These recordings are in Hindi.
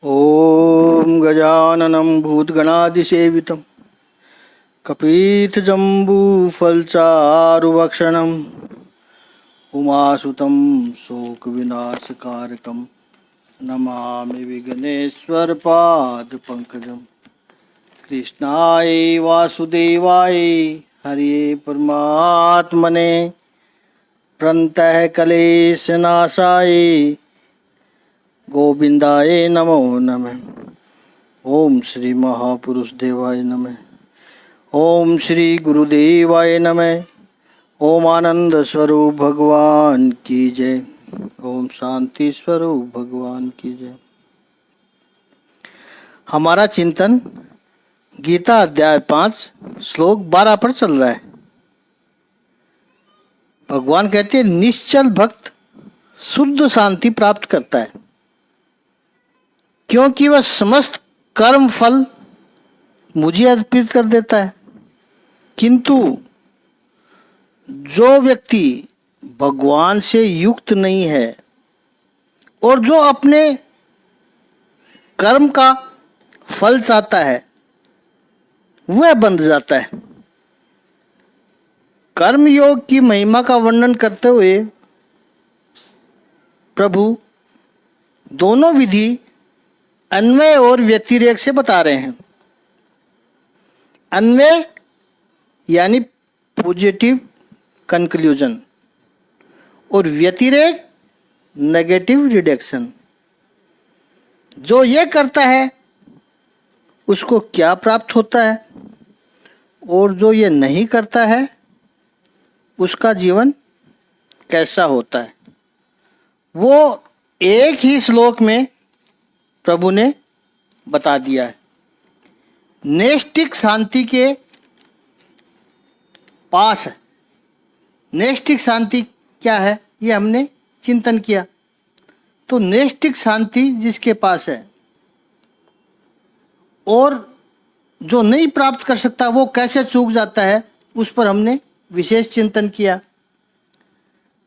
ॐ गजाननं भूतगणादिसेवितं कपीतजम्बूफलचारुभक्षणम् उमासुतं शोकविनाशकारकं नमामि विघ्नेश्वरपादपङ्कजं। कृष्णाय वासुदेवाय हरे परमात्मने प्रणतः क्लेशनाशाय गोविंदाय नमो नमः। ओम श्री महापुरुष देवाय नमः। ओम श्री गुरुदेवाय नमः। ओम आनंद स्वरूप भगवान की जय। ओम शांति स्वरूप भगवान की जय। हमारा चिंतन गीता अध्याय 5 श्लोक 12 पर चल रहा है। भगवान कहते हैं निश्चल भक्त शुद्ध शांति प्राप्त करता है, क्योंकि वह समस्त कर्म फल मुझे अर्पित कर देता है। किंतु जो व्यक्ति भगवान से युक्त नहीं है और जो अपने कर्म का फल चाहता है, वह बंध जाता है। कर्म योग की महिमा का वर्णन करते हुए प्रभु दोनों विधि अन्वय और व्यतिरेक से बता रहे हैं। अन्वय यानी पॉजिटिव कंक्लूजन और व्यतिरेक नेगेटिव रिडक्शन। जो ये करता है उसको क्या प्राप्त होता है और जो ये नहीं करता है उसका जीवन कैसा होता है, वो एक ही श्लोक में प्रभु ने बता दिया है। नैष्ठिक शांति के पास है। नैष्ठिक शांति क्या है, ये हमने चिंतन किया। तो नैष्ठिक शांति जिसके पास है और जो नहीं प्राप्त कर सकता वो कैसे चूक जाता है, उस पर हमने विशेष चिंतन किया।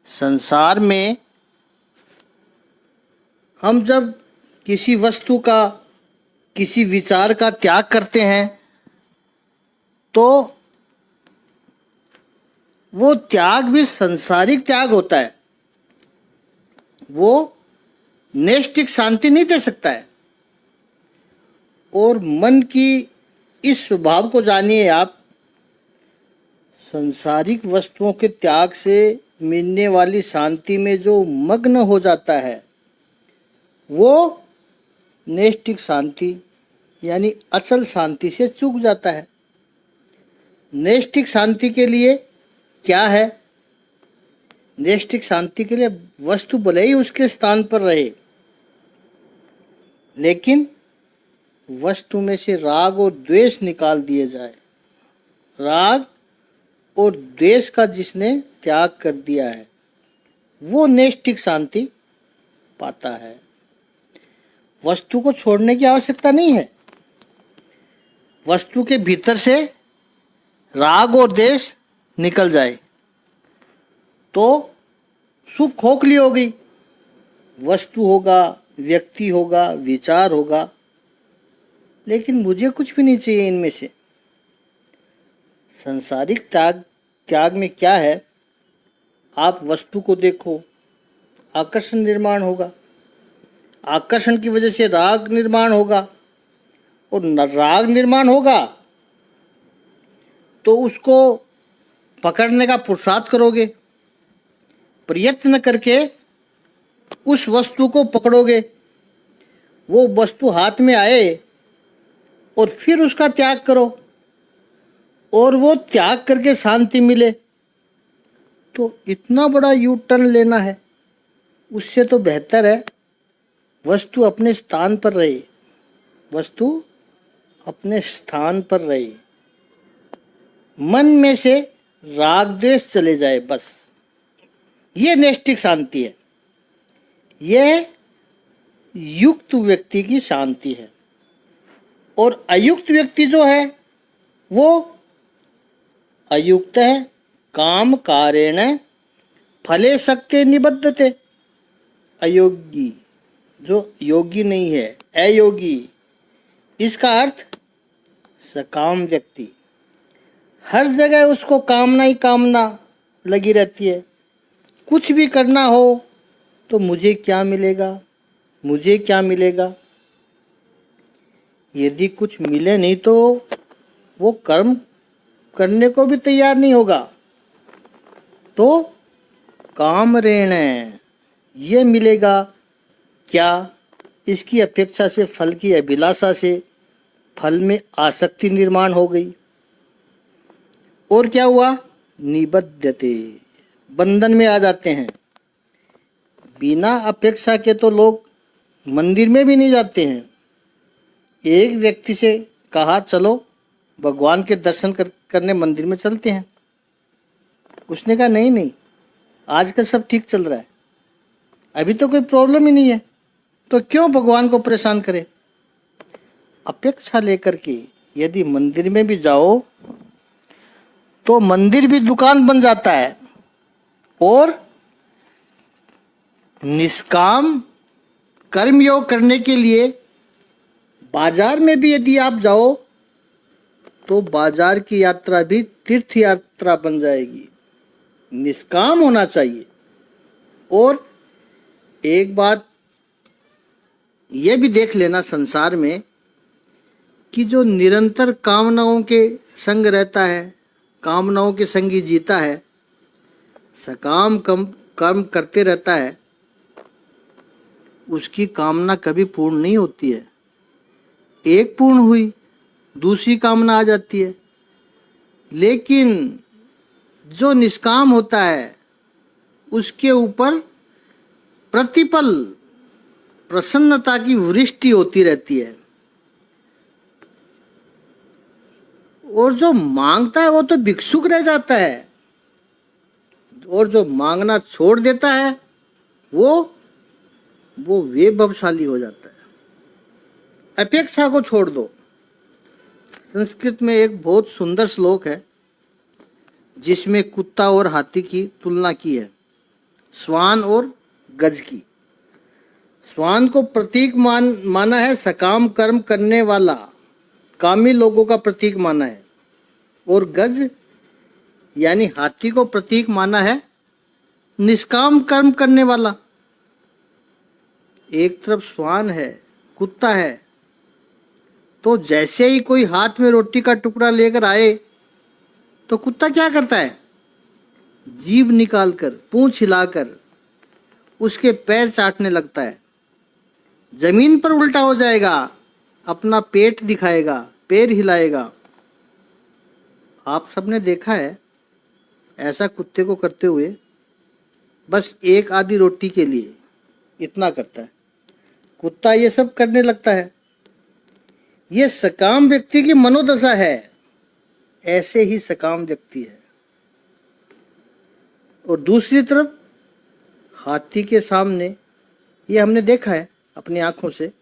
संसार में हम जब किसी वस्तु का, किसी विचार का त्याग करते हैं तो वो त्याग भी संसारिक त्याग होता है। वो नैष्ठिक शांति नहीं दे सकता है। और मन की इस स्वभाव को जानिए आप। सांसारिक वस्तुओं के त्याग से मिलने वाली शांति में जो मग्न हो जाता है वो नैष्ठिक शांति यानी अचल शांति से चूक जाता है। नैष्ठिक शांति के लिए क्या है? नैष्ठिक शांति के लिए वस्तु भले ही उसके स्थान पर रहे, लेकिन वस्तु में से राग और द्वेष निकाल दिए जाए। राग और द्वेष का जिसने त्याग कर दिया है वो नैष्ठिक शांति पाता है। वस्तु को छोड़ने की आवश्यकता नहीं है। वस्तु के भीतर से राग और द्वेष निकल जाए तो सुख खोखली हो गई। वस्तु होगा, व्यक्ति होगा, विचार होगा, लेकिन मुझे कुछ भी नहीं चाहिए इनमें से। संसारिक त्याग में क्या है? आप वस्तु को देखो, आकर्षण निर्माण होगा। आकर्षण की वजह से राग निर्माण होगा और राग निर्माण होगा तो उसको पकड़ने का पुरुषार्थ करोगे, प्रयत्न करके उस वस्तु को पकड़ोगे। वो वस्तु हाथ में आए और फिर उसका त्याग करो और वो त्याग करके शांति मिले, तो इतना बड़ा यू टर्न लेना है। उससे तो बेहतर है वस्तु अपने स्थान पर रहे। वस्तु अपने स्थान पर रहे, मन में से राग द्वेष चले जाए, बस। ये नैष्ठिक शांति है। यह युक्त व्यक्ति की शांति है। और अयुक्त व्यक्ति जो है वो अयुक्त है। काम कारेण फले शक्य निबद्धते। अयोगी जो योगी नहीं है, अयोगी, इसका अर्थ सकाम व्यक्ति। हर जगह उसको कामना ही कामना लगी रहती है। कुछ भी करना हो तो मुझे क्या मिलेगा, मुझे क्या मिलेगा। यदि कुछ मिले नहीं तो वो कर्म करने को भी तैयार नहीं होगा। तो काम ऋण है, ये मिलेगा क्या, इसकी अपेक्षा से, फल की अभिलाषा से फल में आसक्ति निर्माण हो गई। और क्या हुआ, निबद्धते, बंधन में आ जाते हैं। बिना अपेक्षा के तो लोग मंदिर में भी नहीं जाते हैं। एक व्यक्ति से कहा चलो भगवान के दर्शन करने मंदिर में चलते हैं। उसने कहा नहीं नहीं, आजकल सब ठीक चल रहा है, अभी तो कोई प्रॉब्लम ही नहीं है, तो क्यों भगवान को परेशान करें। अपेक्षा लेकर के यदि मंदिर में भी जाओ तो मंदिर भी दुकान बन जाता है। और निष्काम कर्मयोग करने के लिए बाजार में भी यदि आप जाओ तो बाजार की यात्रा भी तीर्थ यात्रा बन जाएगी। निष्काम होना चाहिए। और एक बात ये भी देख लेना संसार में कि जो निरंतर कामनाओं के संग रहता है, कामनाओं के संग ही जीता है, सकाम कर्म करते रहता है, उसकी कामना कभी पूर्ण नहीं होती है। एक पूर्ण हुई, दूसरी कामना आ जाती है। लेकिन जो निष्काम होता है उसके ऊपर प्रतिपल प्रसन्नता की वृष्टि होती रहती है। और जो मांगता है वो तो भिक्षुक रह जाता है, और जो मांगना छोड़ देता है वो वैभवशाली हो जाता है। अपेक्षा को छोड़ दो। संस्कृत में एक बहुत सुंदर श्लोक है जिसमें कुत्ता और हाथी की तुलना की है, श्वान और गज की। श्वान को प्रतीक माना है सकाम कर्म करने वाला, कामी लोगों का प्रतीक माना है। और गज यानी हाथी को प्रतीक माना है निष्काम कर्म करने वाला। एक तरफ श्वान है, कुत्ता है, तो जैसे ही कोई हाथ में रोटी का टुकड़ा लेकर आए तो कुत्ता क्या करता है, जीभ निकालकर, पूंछ हिलाकर उसके पैर चाटने लगता है। जमीन पर उल्टा हो जाएगा, अपना पेट दिखाएगा, पैर हिलाएगा। आप सबने देखा है ऐसा कुत्ते को करते हुए। बस एक आधी रोटी के लिए इतना करता है, कुत्ता ये सब करने लगता है। ये सकाम व्यक्ति की मनोदशा है। ऐसे ही सकाम व्यक्ति है। और दूसरी तरफ हाथी के सामने, ये हमने देखा है अपनी आंखों से,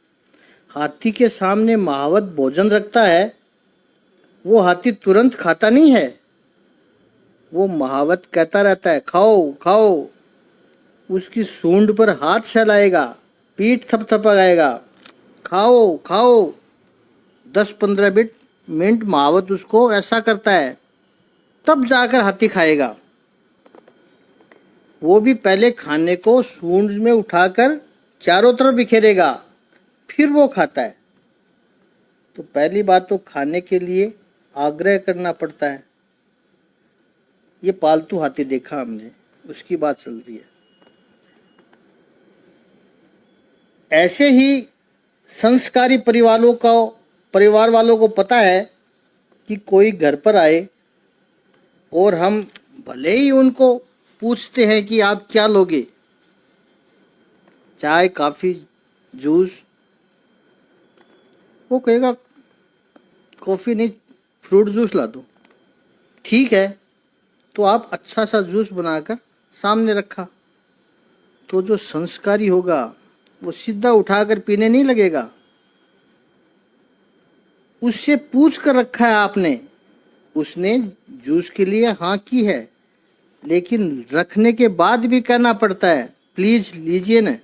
हाथी के सामने महावत भोजन रखता है, वो हाथी तुरंत खाता नहीं है, वो महावत कहता रहता है खाओ खाओ। उसकी सूंड पर हाथ सहलाएगा, पीठ थपथपाएगा, खाओ खाओ। 10-15 मिनट महावत उसको ऐसा करता है, तब जाकर हाथी खाएगा। वो भी पहले खाने को सूंड में उठाकर चारों तरफ बिखेरेगा, फिर वो खाता है। तो पहली बात तो खाने के लिए आग्रह करना पड़ता है। ये पालतू हाथी देखा हमने, उसकी बात चल रही है। ऐसे ही संस्कारी परिवार वालों को पता है कि कोई घर पर आए और हम भले ही उनको पूछते हैं कि आप क्या लोगे, चाय, कॉफ़ी, जूस, वो कहेगा कॉफ़ी नहीं, फ्रूट जूस ला दो। ठीक है, तो आप अच्छा सा जूस बनाकर सामने रखा, तो जो संस्कारी होगा वो सीधा उठाकर पीने नहीं लगेगा। उससे पूछ कर रखा है आपने, उसने जूस के लिए हाँ की है, लेकिन रखने के बाद भी कहना पड़ता है प्लीज लीजिए न।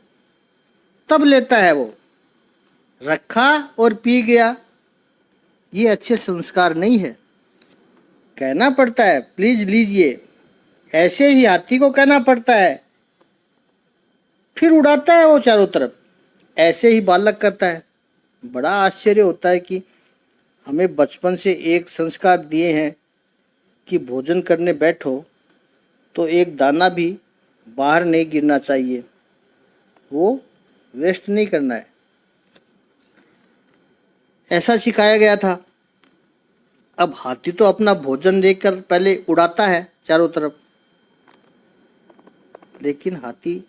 तब लेता है वो। रखा और पी गया, ये अच्छे संस्कार नहीं है। कहना पड़ता है प्लीज लीजिए, ऐसे ही हाथी को कहना पड़ता है, फिर उड़ाता है वो चारों तरफ। ऐसे ही बालक करता है। बड़ा आश्चर्य होता है कि हमें बचपन से एक संस्कार दिए हैं कि भोजन करने बैठो तो एक दाना भी बाहर नहीं गिरना चाहिए, वो वेस्ट नहीं करना है, ऐसा सिखाया गया था। अब हाथी तो अपना भोजन लेकर पहले उड़ाता है चारों तरफ, लेकिन हाथी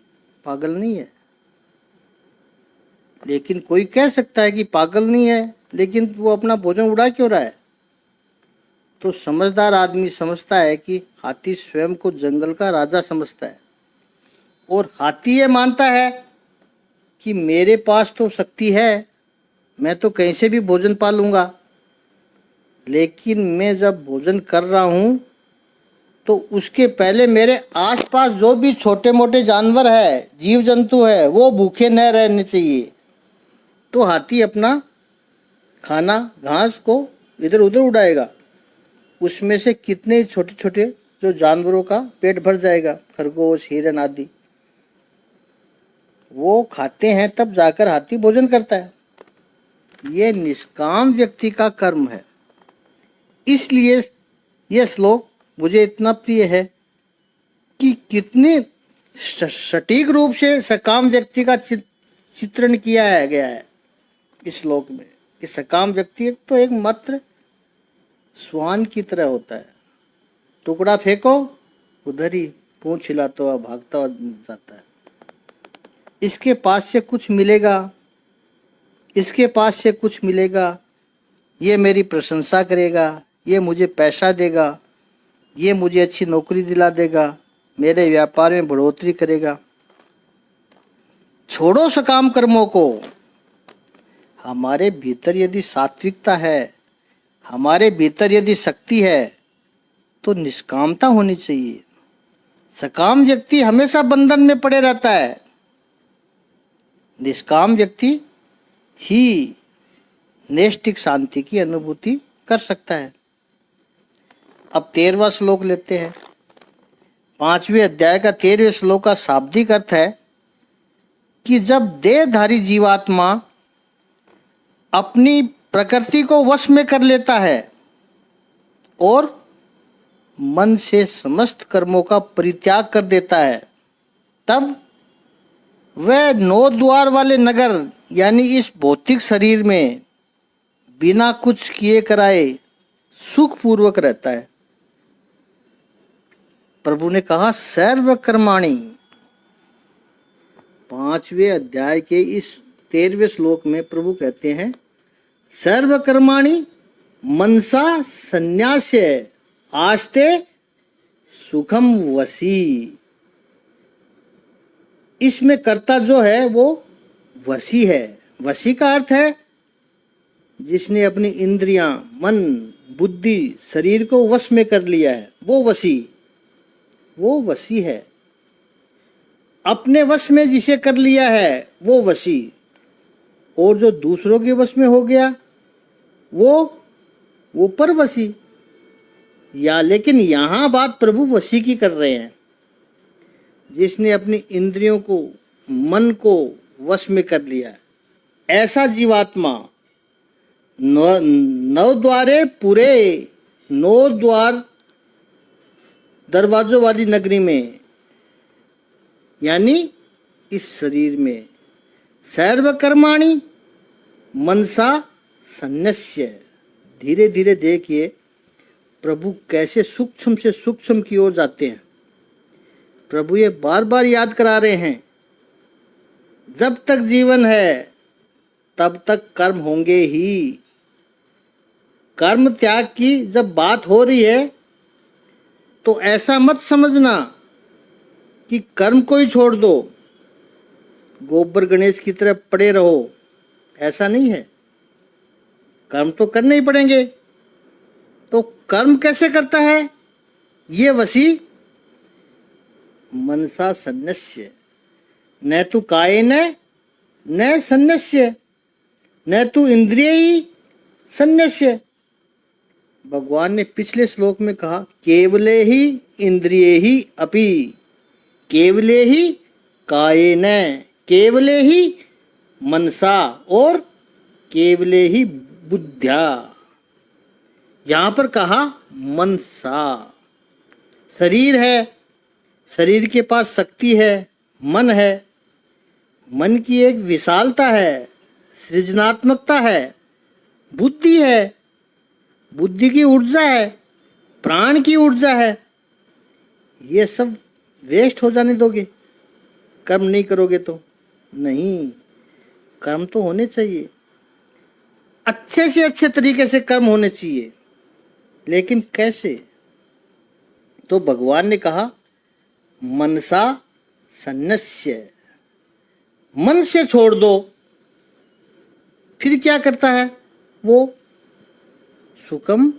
पागल नहीं है। लेकिन कोई कह सकता है कि पागल नहीं है, लेकिन वो अपना भोजन उड़ा क्यों रहा है? तो समझदार आदमी समझता है कि हाथी स्वयं को जंगल का राजा समझता है, और हाथी ये मानता है कि मेरे पास तो शक्ति है, मैं तो कहीं से भी भोजन पा लूँगा। लेकिन मैं जब भोजन कर रहा हूँ तो उसके पहले मेरे आसपास जो भी छोटे मोटे जानवर है, जीव जंतु है, वो भूखे न रहने चाहिए। तो हाथी अपना खाना घास को इधर उधर उड़ाएगा, उसमें से कितने छोटे छोटे जो जानवरों का पेट भर जाएगा, खरगोश, हिरन आदि, वो खाते हैं, तब जाकर हाथी भोजन करता है। ये निष्काम व्यक्ति का कर्म है। इसलिए यह श्लोक मुझे इतना प्रिय है कि कितने सटीक रूप से सकाम व्यक्ति का चित्रण किया गया है इस श्लोक में। कि सकाम व्यक्ति तो एक मात्र श्वान की तरह होता है, टुकड़ा फेंको उधर ही पूंछ हिलाता हुआ भागता हुआ जाता है। इसके पास से कुछ मिलेगा, इसके पास से कुछ मिलेगा, ये मेरी प्रशंसा करेगा, ये मुझे पैसा देगा, ये मुझे अच्छी नौकरी दिला देगा, मेरे व्यापार में बढ़ोतरी करेगा। छोड़ो सकाम कर्मों को। हमारे भीतर यदि सात्विकता है, हमारे भीतर यदि शक्ति है, तो निष्कामता होनी चाहिए। सकाम व्यक्ति हमेशा बंधन में पड़े रहता है, निष्काम व्यक्ति ही नैष्ठिक शांति की अनुभूति कर सकता है। अब 13वां श्लोक लेते हैं। 5वें अध्याय का 13वें श्लोक का शाब्दिक अर्थ है कि जब देहधारी जीवात्मा अपनी प्रकृति को वश में कर लेता है और मन से समस्त कर्मों का परित्याग कर देता है, तब वह 9 द्वार वाले नगर यानी इस भौतिक शरीर में बिना कुछ किए कराए सुखपूर्वक रहता है। प्रभु ने कहा सर्व कर्माणि। 5वें अध्याय के इस 13वें श्लोक में प्रभु कहते हैं सर्व कर्माणि मनसा संन्यास्य आस्ते सुखम वसी। इसमें कर्ता जो है वो वशी है। वशी का अर्थ है जिसने अपनी इंद्रियां, मन, बुद्धि, शरीर को वश में कर लिया है, वो वशी है। अपने वश में जिसे कर लिया है वो वशी, और जो दूसरों के वश में हो गया वो परवशी। या लेकिन यहाँ बात प्रभु वशी की कर रहे हैं, जिसने अपनी इंद्रियों को, मन को वश में कर लिया है। ऐसा जीवात्मा 9 द्वारे पूरे 9 द्वार दरवाजों वाली नगरी में यानी इस शरीर में सर्व कर्माणि मनसा संन्यस्य। धीरे धीरे देखिए प्रभु कैसे सूक्ष्म से सूक्ष्म की ओर जाते हैं। प्रभु ये बार बार याद करा रहे हैं, जब तक जीवन है तब तक कर्म होंगे ही। कर्म त्याग की जब बात हो रही है तो ऐसा मत समझना कि कर्म को ही छोड़ दो, गोबर गणेश की तरह पड़े रहो, ऐसा नहीं है। कर्म तो करने ही पड़ेंगे। तो कर्म कैसे करता है ये वशी? मनसा संन्यस्य न तु कायेन न सन्न्यस्य न तु इंद्रिय सन्न्यस्य। भगवान ने पिछले श्लोक में कहा केवले ही इंद्रिये ही अपि, केवले ही कायेन, केवले ही मनसा और केवले ही बुद्ध्या। यहां पर कहा मनसा। शरीर है, शरीर के पास शक्ति है, मन है, मन की एक विशालता है, सृजनात्मकता है, बुद्धि है, बुद्धि की ऊर्जा है, प्राण की ऊर्जा है। ये सब वेस्ट हो जाने दोगे कर्म नहीं करोगे तो? नहीं, कर्म तो होने चाहिए, अच्छे से अच्छे तरीके से कर्म होने चाहिए। लेकिन कैसे? तो भगवान ने कहा मनसा सन्न्यस्य, मन से छोड़ दो। फिर क्या करता है वो? सुखम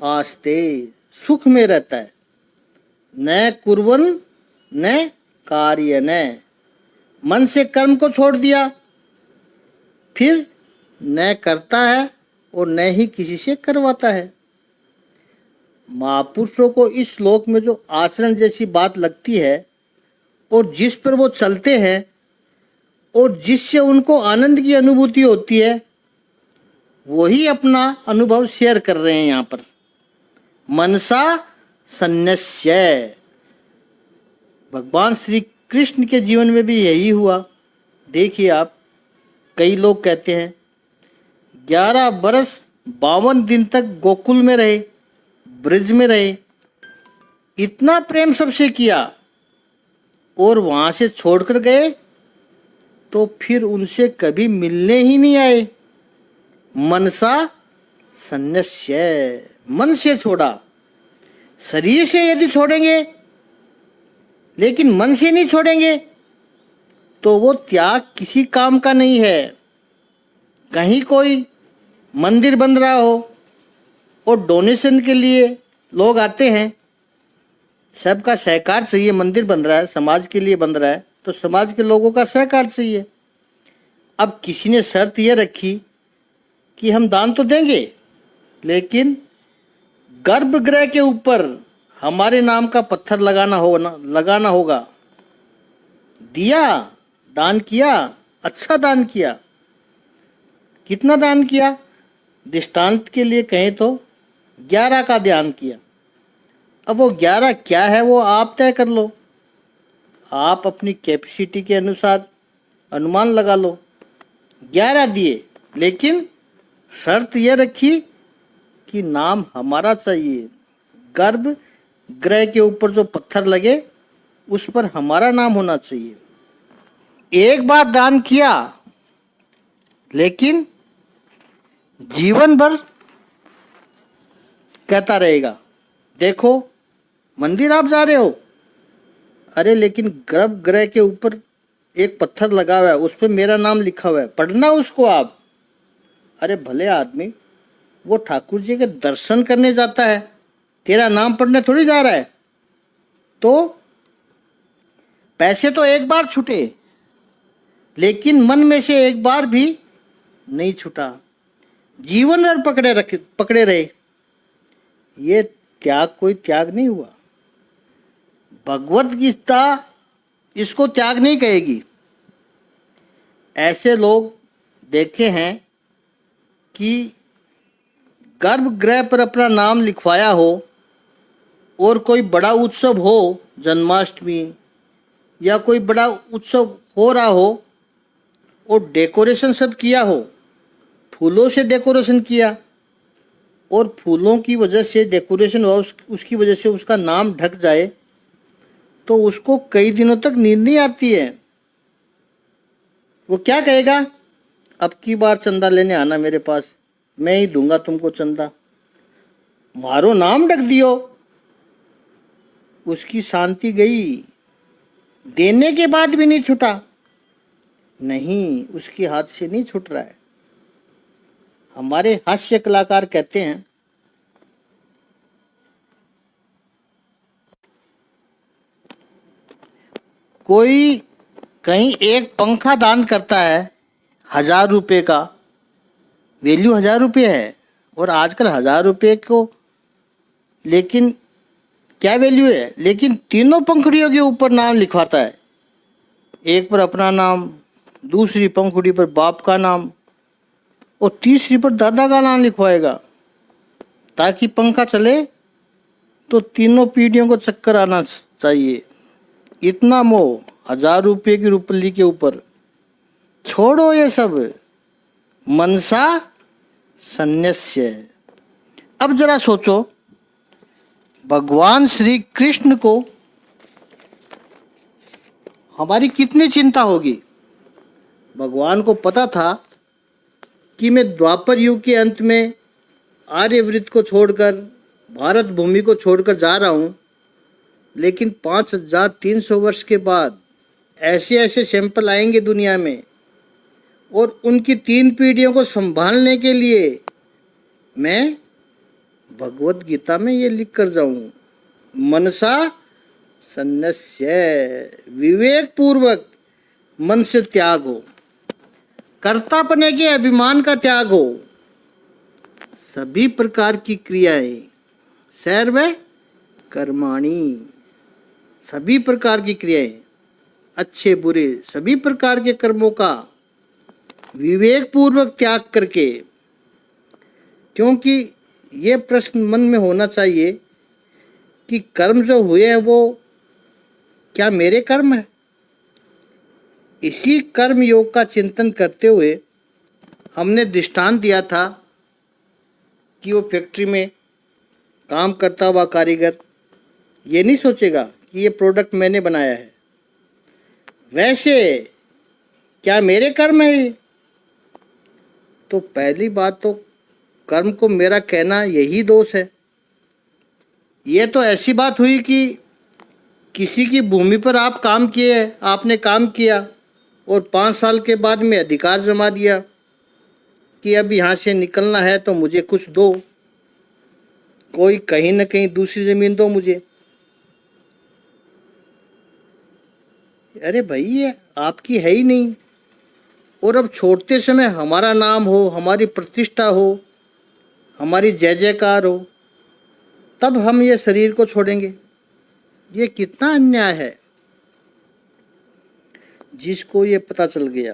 आस्ते, सुख में रहता है। न कुर्वन् न कार्यन, मन से कर्म को छोड़ दिया, फिर न करता है और न ही किसी से करवाता है। महापुरुषों को इस श्लोक में जो आचरण जैसी बात लगती है और जिस पर वो चलते हैं और जिससे उनको आनंद की अनुभूति होती है, वही अपना अनुभव शेयर कर रहे हैं यहाँ पर। मनसा सन्न्यस्य। भगवान श्री कृष्ण के जीवन में भी यही हुआ। देखिए आप, कई लोग कहते हैं 11 बरस 52 दिन तक गोकुल में रहे, ब्रज में रहे, इतना प्रेम सबसे किया और वहां से छोड़कर गए तो फिर उनसे कभी मिलने ही नहीं आए। मनसा सन्न्यस्य, मन से छोड़ा। शरीर से यदि छोड़ेंगे लेकिन मन से नहीं छोड़ेंगे तो वो त्याग किसी काम का नहीं है। कहीं कोई मंदिर बन रहा हो और डोनेशन के लिए लोग आते हैं, सबका सहकार चाहिए। मंदिर बन रहा है, समाज के लिए बन रहा है, तो समाज के लोगों का सहकार चाहिए। अब किसी ने शर्त ये रखी कि हम दान तो देंगे लेकिन गर्भगृह के ऊपर हमारे नाम का पत्थर लगाना होगा। दिया, दान किया, अच्छा दान किया। कितना दान किया? दृष्टांत के लिए कहें तो 11 का दान किया। अब वो 11 क्या है वो आप तय कर लो, आप अपनी कैपेसिटी के अनुसार अनुमान लगा लो। 11 दिए, लेकिन शर्त यह रखी कि नाम हमारा चाहिए। गर्भ गृह के ऊपर जो पत्थर लगे उस पर हमारा नाम होना चाहिए। एक बार दान किया लेकिन जीवन भर कहता रहेगा, देखो मंदिर आप जा रहे हो, अरे लेकिन गर्भगृह के ऊपर एक पत्थर लगा हुआ है, उस पर मेरा नाम लिखा हुआ है, पढ़ना उसको आप। अरे भले आदमी, वो ठाकुर जी के दर्शन करने जाता है, तेरा नाम पढ़ने थोड़ी जा रहा है। तो पैसे तो एक बार छूटे लेकिन मन में से एक बार भी नहीं छूटा, जीवन भर पकड़े रहे। ये त्याग कोई त्याग नहीं हुआ। भगवत गीता इसको त्याग नहीं कहेगी। ऐसे लोग देखे हैं कि गर्भगृह पर अपना नाम लिखवाया हो और कोई बड़ा उत्सव हो, जन्माष्टमी या कोई बड़ा उत्सव हो रहा हो और डेकोरेशन सब किया हो, फूलों से डेकोरेशन किया और फूलों की वजह से डेकोरेशन हुआ, उसकी वजह से उसका नाम ढक जाए तो उसको कई दिनों तक नींद नहीं आती है। वो क्या कहेगा, अब की बार चंदा लेने आना मेरे पास, मैं ही दूंगा तुमको चंदा। मारो नाम ढक दियो, उसकी शांति गई। देने के बाद भी नहीं छूटा, नहीं, उसके हाथ से नहीं छूट रहा है। हमारे हास्य कलाकार कहते हैं कोई कहीं एक पंखा दान करता है 1,000 रुपये का, वैल्यू 1,000 रुपये है, और आजकल 1,000 रुपये को लेकिन क्या वैल्यू है, लेकिन तीनों पंखुड़ियों के ऊपर नाम लिखवाता है। एक पर अपना नाम, दूसरी पंखुड़ी पर बाप का नाम और तीसरी पर दादा का नाम लिखवाएगा, ताकि पंखा चले तो तीनों पीढ़ियों को चक्कर आना चाहिए। इतना मोह 1,000 रुपये की रुपली के ऊपर। छोड़ो ये सब, मनसा सन्न्यास्य। अब जरा सोचो, भगवान श्री कृष्ण को हमारी कितनी चिंता होगी। भगवान को पता था कि मैं द्वापर युग के अंत में आर्यवृत्त को छोड़कर, भारत भूमि को छोड़कर जा रहा हूँ, लेकिन 5,300 वर्ष के बाद ऐसे ऐसे सैंपल आएंगे दुनिया में, और उनकी 3 पीढ़ियों को संभालने के लिए मैं भगवत गीता में ये लिख कर जाऊँ, मनसा सन्न्यास्य, विवेक पूर्वक मन से त्याग हो, कर्तापने के अभिमान का त्याग हो, सभी प्रकार की क्रियाएं, सर्व कर्माणि, सभी प्रकार की क्रियाएं, अच्छे बुरे सभी प्रकार के कर्मों का विवेक पूर्वक त्याग करके। क्योंकि ये प्रश्न मन में होना चाहिए कि कर्म जो हुए हैं वो क्या मेरे कर्म है। इसी कर्म योग का चिंतन करते हुए हमने दृष्टांत दिया था कि वो फैक्ट्री में काम करता हुआ कारीगर ये नहीं सोचेगा कि ये प्रोडक्ट मैंने बनाया है, वैसे क्या मेरे कर्म है ये? तो पहली बात तो कर्म को मेरा कहना यही दोष है। ये तो ऐसी बात हुई कि किसी की भूमि पर आप काम किए, आपने काम किया और 5 साल के बाद में अधिकार जमा दिया कि अब यहाँ से निकलना है तो मुझे कुछ दो, कोई कहीं न कहीं दूसरी ज़मीन दो मुझे। अरे भाई ये आपकी है ही नहीं, और अब छोड़ते समय हमारा नाम हो, हमारी प्रतिष्ठा हो, हमारी जय जयकार हो, तब हम ये शरीर को छोड़ेंगे। ये कितना अन्याय है। जिसको ये पता चल गया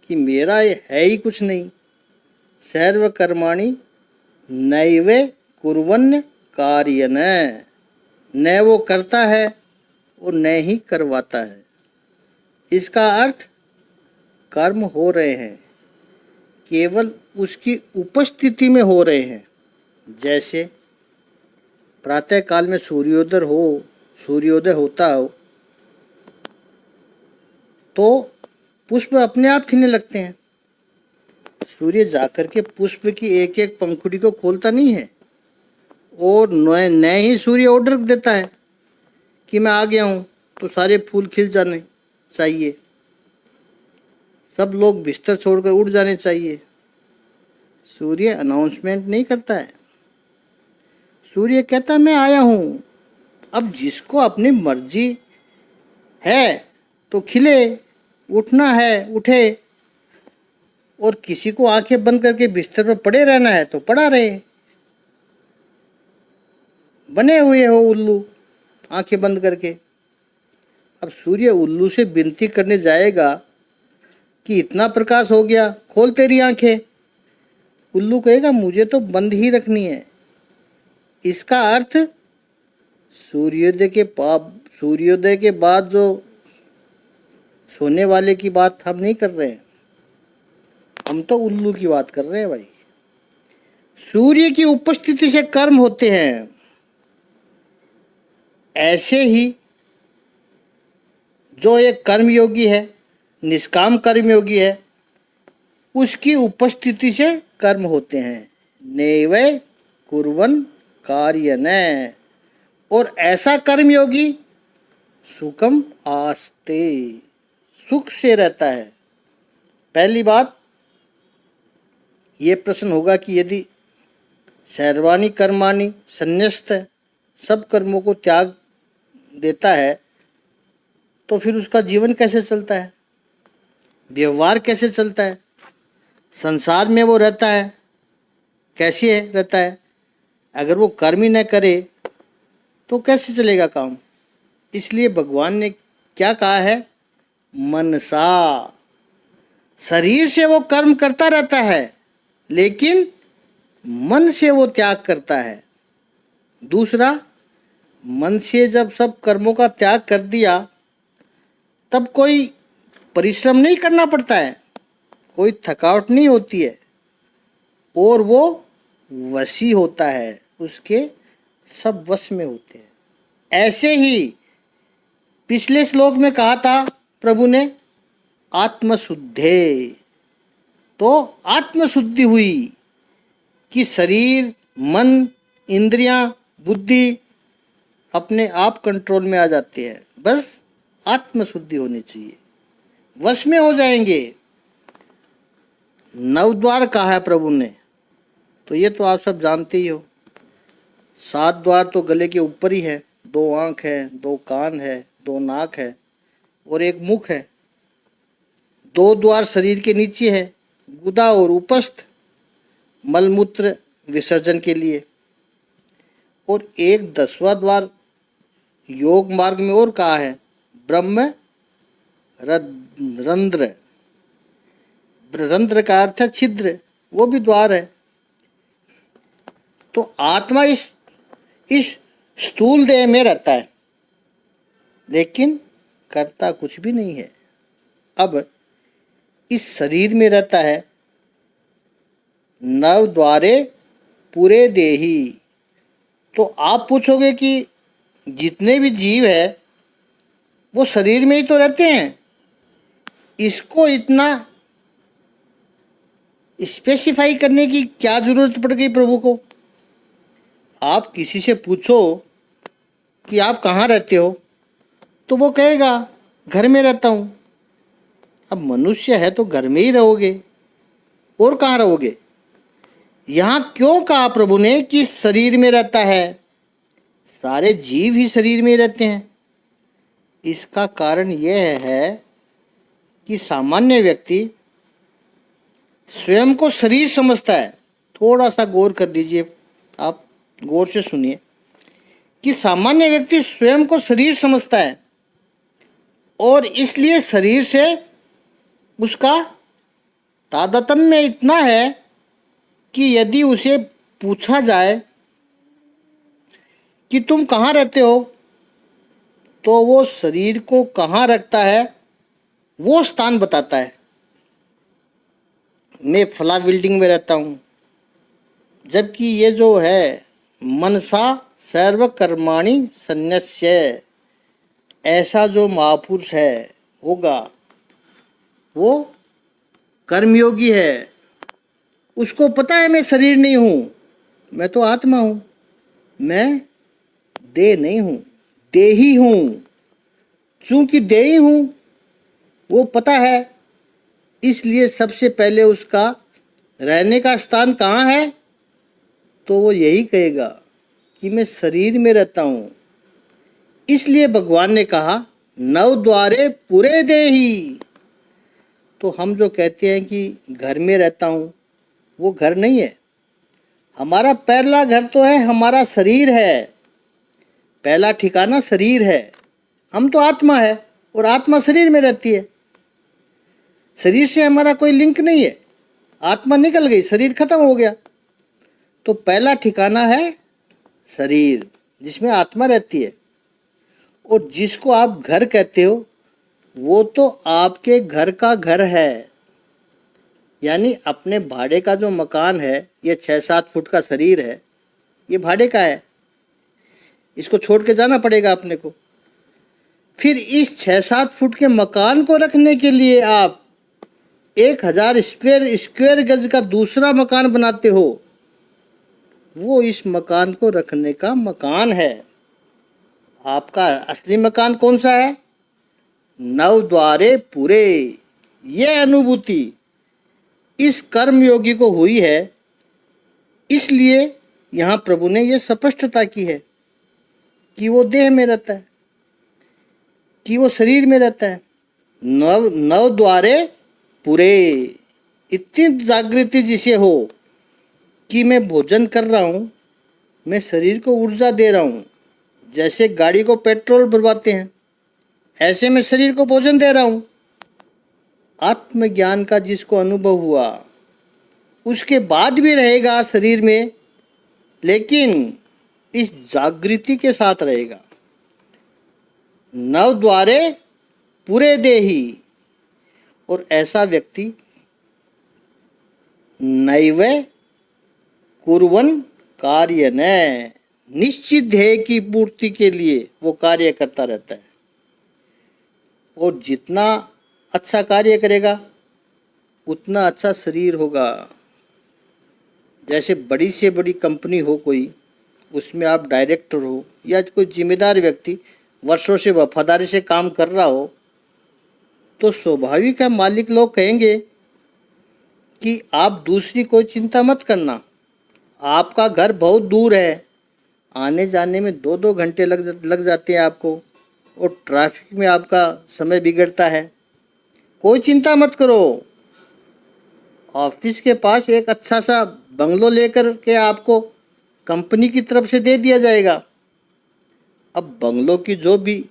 कि मेरा ये है ही कुछ नहीं, सर्व कर्माणि नैव कुर्वन् कार्यन, न वो करता है और न ही करवाता है। इसका अर्थ कर्म हो रहे हैं, केवल उसकी उपस्थिति में हो रहे हैं। जैसे प्रातः काल में सूर्योदय होता हो तो पुष्प अपने आप खिलने लगते हैं। सूर्य जाकर के पुष्प की एक एक पंखुड़ी को खोलता नहीं है, और न ही सूर्य ऑर्डर देता है कि मैं आ गया हूँ तो सारे फूल खिल जाने चाहिए, सब लोग बिस्तर छोड़कर उठ जाने चाहिए। सूर्य अनाउंसमेंट नहीं करता है। सूर्य कहता मैं आया हूँ। अब जिसको अपनी मर्जी है तो खिले, उठना है उठे, और किसी को आंखें बंद करके बिस्तर पर पड़े रहना है तो पड़ा रहे। बने हुए हो उल्लू आंखें बंद करके। अब सूर्य उल्लू से विनती करने जाएगा कि इतना प्रकाश हो गया, खोल तेरी आंखें। उल्लू कहेगा मुझे तो बंद ही रखनी है। इसका अर्थ सूर्योदय के बाद जो सोने वाले की बात हम नहीं कर रहे हैं, हम तो उल्लू की बात कर रहे हैं भाई। सूर्य की उपस्थिति से कर्म होते हैं। ऐसे ही जो एक कर्मयोगी है, निष्काम कर्मयोगी है, उसकी उपस्थिति से कर्म होते हैं। नैव कुर्वन् कार्यन, और ऐसा कर्मयोगी सुखम आस्ते, सुख से रहता है। पहली बात ये प्रश्न होगा कि यदि सर्वाणि कर्माणि संन्यस्त, सब कर्मों को त्याग देता है, तो फिर उसका जीवन कैसे चलता है, व्यवहार कैसे चलता है, संसार में वो रहता है कैसे रहता है। अगर वो कर्म ही न करे तो कैसे चलेगा काम। इसलिए भगवान ने क्या कहा है, मनसा, शरीर से वो कर्म करता रहता है लेकिन मन से वो त्याग करता है। दूसरा, मन से जब सब कर्मों का त्याग कर दिया तब कोई परिश्रम नहीं करना पड़ता है, कोई थकावट नहीं होती है और वो वशी होता है, उसके सब वश में होते हैं। ऐसे ही पिछले श्लोक में कहा था प्रभु ने आत्मशुद्धे, तो आत्मशुद्धि हुई कि शरीर, मन, इंद्रियां, बुद्धि अपने आप कंट्रोल में आ जाती है। बस आत्मशुद्धि होनी चाहिए, वश में हो जाएंगे। नवद्वार कहा है प्रभु ने, तो ये तो आप सब जानते ही हो। 7 द्वार तो गले के ऊपर ही है, 2 आँख है, 2 कान है, 2 नाक है और 1 मुख है। 2 द्वार शरीर के नीचे है, गुदा और उपस्थ, मलमूत्र विसर्जन के लिए। और एक 10वां द्वार योग मार्ग में और कहा है, ब्रह्म रंध्र। रंध्र का अर्थ है छिद्र, वो भी द्वार है। तो आत्मा इस स्थूल देह में रहता है लेकिन करता कुछ भी नहीं है। अब इस शरीर में रहता है, नव द्वारे पूरे देही। तो आप पूछोगे कि जितने भी जीव है वो शरीर में ही तो रहते हैं, इसको इतना स्पेसिफाई करने की क्या जरूरत पड़ गई प्रभु को। आप किसी से पूछो कि आप कहाँ रहते हो तो वो कहेगा घर में रहता हूँ। अब मनुष्य है तो घर में ही रहोगे, और कहाँ रहोगे। यहाँ क्यों कहा प्रभु ने कि शरीर में रहता है, सारे जीव ही शरीर में रहते हैं। इसका कारण यह है कि सामान्य व्यक्ति स्वयं को शरीर समझता है। थोड़ा सा गौर कर लीजिए, आप गौर से सुनिए कि सामान्य व्यक्ति स्वयं को शरीर समझता है और इसलिए शरीर से उसका तादात्म्य इतना है कि यदि उसे पूछा जाए कि तुम कहाँ रहते हो तो वो शरीर को कहाँ रखता है वो स्थान बताता है। मैं फला बिल्डिंग में रहता हूँ, जबकि ये जो है मनसा सर्व कर्माणि संन्यस्य, ऐसा जो महापुरुष है होगा वो कर्मयोगी है। उसको पता है मैं शरीर नहीं हूँ, मैं तो आत्मा हूँ, मैं देह नहीं हूँ, देही हूँ। चूंकि देही हूँ वो पता है, इसलिए सबसे पहले उसका रहने का स्थान कहाँ है तो वो यही कहेगा कि मैं शरीर में रहता हूँ। इसलिए भगवान ने कहा नव द्वारे पूरे देही। तो हम जो कहते हैं कि घर में रहता हूँ, वो घर नहीं है। हमारा पहला घर तो है, हमारा शरीर है, पहला ठिकाना शरीर है। हम तो आत्मा है और आत्मा शरीर में रहती है। शरीर से हमारा कोई लिंक नहीं है, आत्मा निकल गई, शरीर खत्म हो गया। तो पहला ठिकाना है शरीर जिसमें आत्मा रहती है। और जिसको आप घर कहते हो वो तो आपके घर का घर है, यानी अपने भाड़े का जो मकान है, ये 6-7 फुट का शरीर है, ये भाड़े का है, इसको छोड़ के जाना पड़ेगा अपने को। फिर इस 6-7 फुट के मकान को रखने के लिए आप 1000 स्क्वायर गज का दूसरा मकान बनाते हो, वो इस मकान को रखने का मकान है। आपका असली मकान कौन सा है? नव द्वारे पूरे। ये अनुभूति इस कर्मयोगी को हुई है, इसलिए यहाँ प्रभु ने ये स्पष्टता की है कि वो देह में रहता है। कि वो शरीर में रहता है। नव नव द्वारे पूरे, इतनी जागृति जिसे हो कि मैं भोजन कर रहा हूँ, मैं शरीर को ऊर्जा दे रहा हूँ। जैसे गाड़ी को पेट्रोल भरवाते हैं, ऐसे मैं शरीर को भोजन दे रहा हूँ। आत्मज्ञान का जिसको अनुभव हुआ, उसके बाद भी रहेगा शरीर में, लेकिन इस जागृति के साथ रहेगा। नव द्वारे पूरे देही, और ऐसा व्यक्ति नैव कुर्वन् कार्य न, निश्चित ध्येय की पूर्ति के लिए वो कार्य करता रहता है। और जितना अच्छा कार्य करेगा उतना अच्छा शरीर होगा। जैसे बड़ी से बड़ी कंपनी हो कोई, उसमें आप डायरेक्टर हो या कोई जिम्मेदार व्यक्ति वर्षों से वफादारी से काम कर रहा हो, तो स्वाभाविक है मालिक लोग कहेंगे कि आप दूसरी कोई चिंता मत करना, आपका घर बहुत दूर है, आने जाने में 2-2 घंटे लग जाते हैं आपको, और ट्रैफिक में आपका समय बिगड़ता है, कोई चिंता मत करो। ऑफिस के पास एक अच्छा सा बंगलो लेकर के आपको कंपनी की तरफ से दे दिया जाएगा। अब बंगलो की जो भी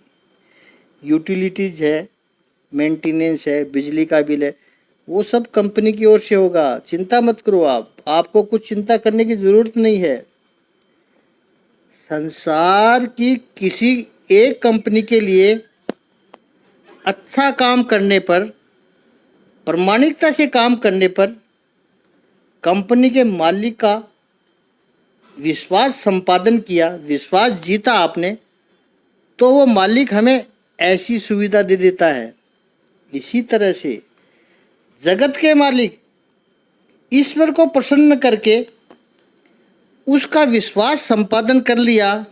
यूटिलिटीज है, मेंटेनेंस है, बिजली का बिल है, वो सब कंपनी की ओर से होगा, चिंता मत करो। आपको कुछ चिंता करने की ज़रूरत नहीं है। संसार की किसी एक कंपनी के लिए अच्छा काम करने पर, प्रामाणिकता से काम करने पर, कंपनी के मालिक का विश्वास संपादन किया, विश्वास जीता आपने, तो वो मालिक हमें ऐसी सुविधा दे देता है। इसी तरह से जगत के मालिक ईश्वर को प्रसन्न करके उसका विश्वास संपादन कर लिया,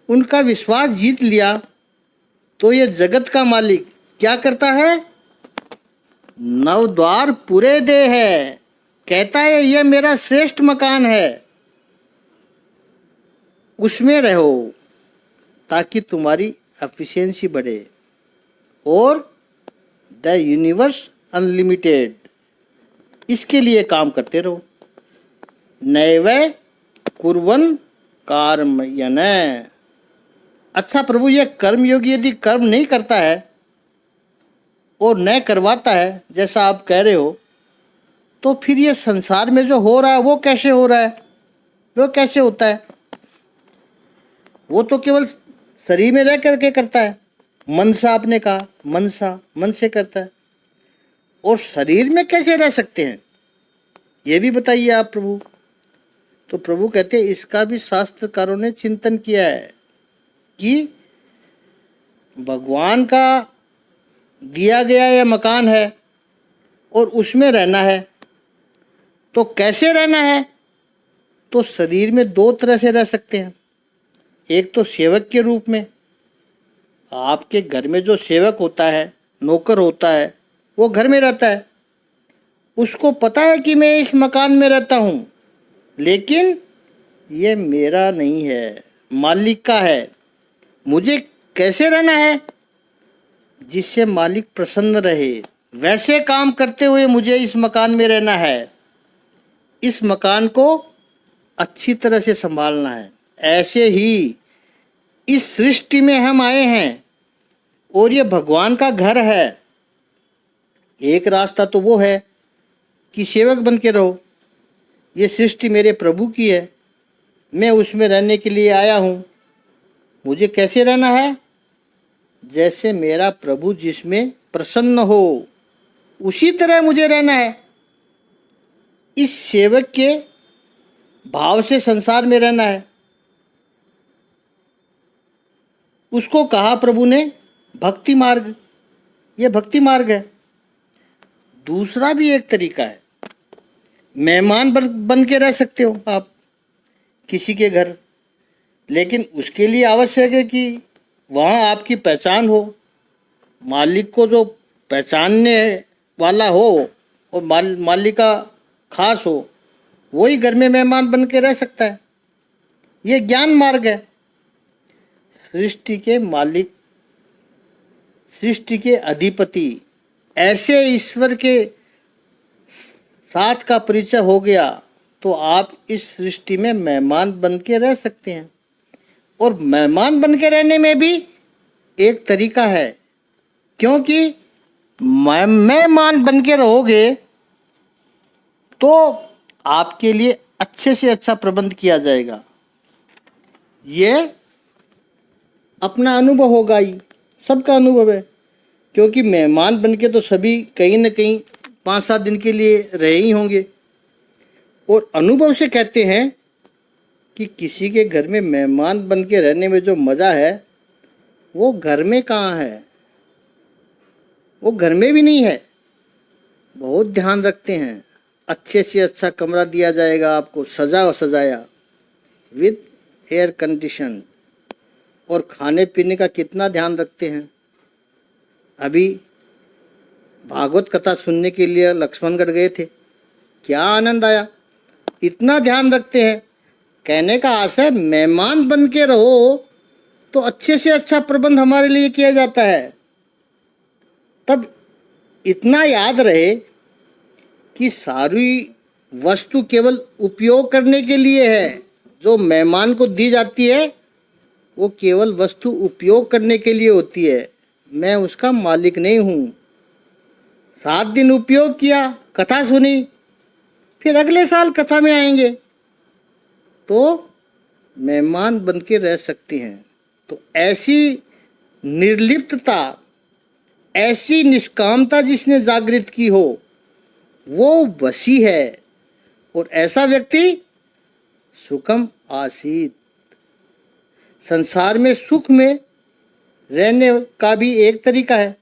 उनका विश्वास जीत लिया, तो ये जगत का मालिक क्या करता है? नव द्वार पूरे दे है, कहता है ये मेरा श्रेष्ठ मकान है, उसमें रहो ताकि तुम्हारी एफिशिएंसी बढ़े। और द यूनिवर्स अनलिमिटेड, इसके लिए काम करते रहो। नैव कुर्वन् कर्मयन्। अच्छा प्रभु, ये कर्मयोगी यदि कर्म नहीं करता है और न करवाता है जैसा आप कह रहे हो, तो फिर ये संसार में जो हो रहा है वो कैसे हो रहा है, वो कैसे होता है? वो तो केवल शरीर में रह करके करता है। मनसा आपने कहा, मनसा मन से करता है, और शरीर में कैसे रह सकते हैं ये भी बताइए आप प्रभु। तो प्रभु कहते हैं इसका भी शास्त्रकारों ने चिंतन किया है कि भगवान का दिया गया यह मकान है और उसमें रहना है, तो कैसे रहना है? तो शरीर में 2 तरह से रह सकते हैं। एक तो सेवक के रूप में, आपके घर में जो सेवक होता है, नौकर होता है, वो घर में रहता है, उसको पता है कि मैं इस मकान में रहता हूँ, लेकिन ये मेरा नहीं है, मालिक का है। मुझे कैसे रहना है जिससे मालिक प्रसन्न रहे, वैसे काम करते हुए मुझे इस मकान में रहना है, इस मकान को अच्छी तरह से संभालना है। ऐसे ही इस सृष्टि में हम आए हैं और ये भगवान का घर है। एक रास्ता तो वो है कि सेवक बन के रहो, ये सृष्टि मेरे प्रभु की है, मैं उसमें रहने के लिए आया हूँ। मुझे कैसे रहना है? जैसे मेरा प्रभु जिसमें प्रसन्न हो उसी तरह मुझे रहना है। इस सेवक के भाव से संसार में रहना है। उसको कहा प्रभु ने भक्ति मार्ग, ये भक्ति मार्ग है। दूसरा भी एक तरीका है, मेहमान बन के रह सकते हो आप किसी के घर, लेकिन उसके लिए आवश्यक है कि वहाँ आपकी पहचान हो, मालिक को जो पहचानने वाला हो और मालिक का खास हो, वही घर में मेहमान बन के रह सकता है। ये ज्ञान मार्ग है। सृष्टि के मालिक सृष्टि के अधिपति ऐसे ईश्वर के साथ का परिचय हो गया तो आप इस सृष्टि में मेहमान बन के रह सकते हैं। और मेहमान बन के रहने में भी एक तरीका है, क्योंकि मेहमान बन के रहोगे तो आपके लिए अच्छे से अच्छा प्रबंध किया जाएगा। ये अपना अनुभव होगा ही, सबका अनुभव है, क्योंकि मेहमान बन के तो सभी कहीं न कहीं 5-7 दिन के लिए रहे ही होंगे। और अनुभव से कहते हैं कि किसी के घर में मेहमान बन के रहने में जो मज़ा है वो घर में कहाँ है, वो घर में भी नहीं है। बहुत ध्यान रखते हैं, अच्छे से अच्छा कमरा दिया जाएगा आपको, सजा और सजाया विद एयर कंडीशन। और खाने पीने का कितना ध्यान रखते हैं। अभी भागवत कथा सुनने के लिए लक्ष्मणगढ़ गए थे, क्या आनंद आया, इतना ध्यान रखते हैं। कहने का आशय मेहमान बन के रहो तो अच्छे से अच्छा प्रबंध हमारे लिए किया जाता है। तब इतना याद रहे कि सारी वस्तु केवल उपयोग करने के लिए है। जो मेहमान को दी जाती है वो केवल वस्तु उपयोग करने के लिए होती है, मैं उसका मालिक नहीं हूँ। 7 दिन उपयोग किया, कथा सुनी, फिर अगले साल कथा में आएंगे तो मेहमान बन के रह सकती हैं। तो ऐसी निर्लिप्तता, ऐसी निष्कामता जिसने जागृत की हो वो वशी है। और ऐसा व्यक्ति सुखम आसीत। संसार में सुख में रहने का भी एक तरीका है,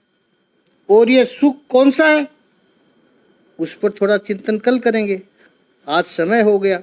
और ये सुख कौन सा है उस पर थोड़ा चिंतन कल करेंगे। आज समय हो गया।